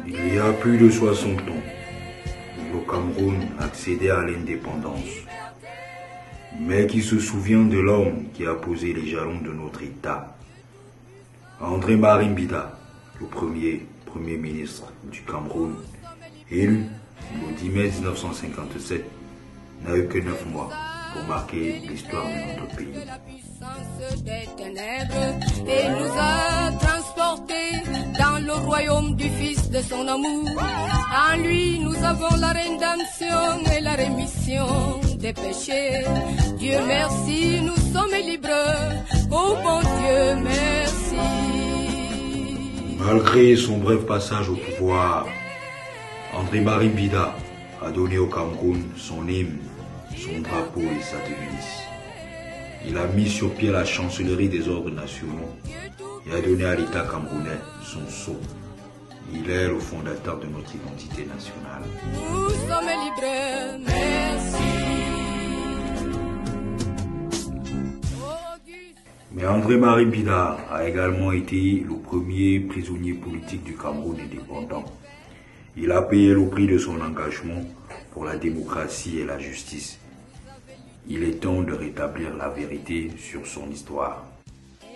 Il y a plus de 60 ans, le Cameroun accédait à l'indépendance. Mais qui se souvient de l'homme qui a posé les jalons de notre État? André-Marie Mbida, le premier ministre du Cameroun, élu le 10 mai 1957, n'a eu que 9 mois pour marquer l'histoire de notre pays. Et nous a transportés dans le royaume du Fils de son amour. En lui, nous avons la rédemption et la rémission des péchés. Dieu merci, nous sommes libres. Oh bon Dieu merci. Malgré son bref passage au pouvoir, André-Marie Mbida a donné au Cameroun son hymne, son drapeau et sa devise. Il a mis sur pied la chancellerie des ordres nationaux et a donné à l'État camerounais son sceau. Il est le fondateur de notre identité nationale. Nous sommes libres, merci. Mais André-Marie Mbida a également été le premier prisonnier politique du Cameroun indépendant. Il a payé le prix de son engagement pour la démocratie et la justice. Il est temps de rétablir la vérité sur son histoire.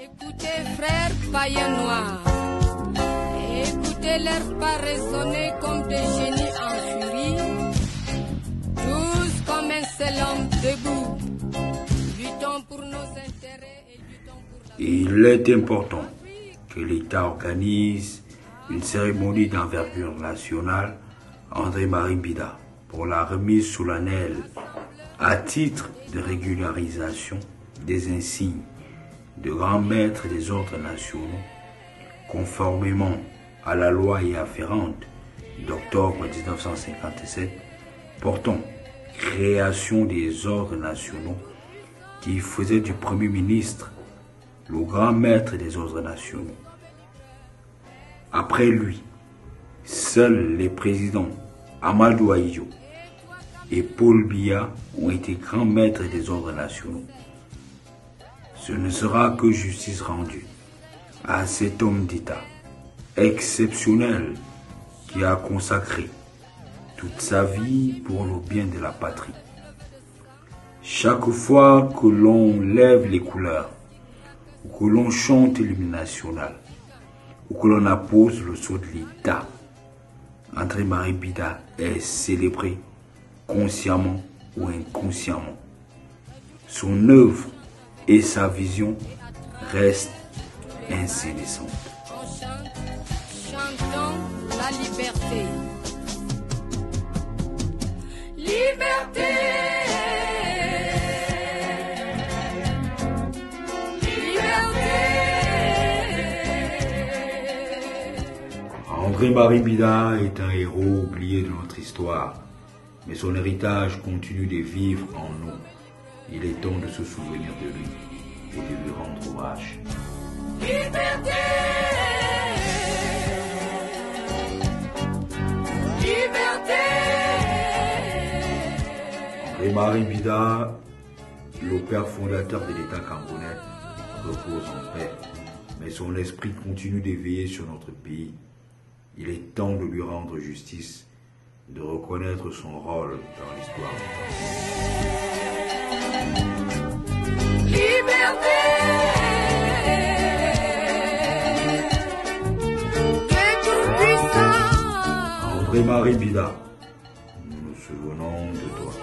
Écoutez, frères païens noirs, écoutez-leur pas raisonner comme des génies en furie, tous comme un seul homme debout, luttons pour nos intérêts et luttons pour la... Il est important que l'État organise une cérémonie d'envergure nationale à André-Marie Mbida pour la remise solennelle à titre de régularisation des insignes de grands maîtres des ordres nationaux, conformément à la loi y afférente d'octobre 1957 portant création des ordres nationaux qui faisait du Premier ministre le grand maître des ordres nationaux. Après lui, seuls les présidents Amadou Ahidjo et Paul Biya ont été grands maîtres des ordres nationaux. Ce ne sera que justice rendue à cet homme d'État exceptionnel qui a consacré toute sa vie pour le bien de la patrie. Chaque fois que l'on lève les couleurs, ou que l'on chante l'hymne national, ou que l'on appose le sceau de l'État, André-Marie Mbida est célébré consciemment ou inconsciemment. Son œuvre et sa vision restent incandescentes. Chantons la liberté. Liberté. André-Marie Mbida est un héros oublié de notre histoire, mais son héritage continue de vivre en nous. Il est temps de se souvenir de lui et de lui rendre hommage. Liberté. Liberté. André-Marie Mbida, le père fondateur de l'État camerounais, repose en paix, mais son esprit continue d'éveiller sur notre pays. Il est temps de lui rendre justice, de reconnaître son rôle dans l'histoire. Liberté. André-Marie Mbida, nous nous souvenons de toi.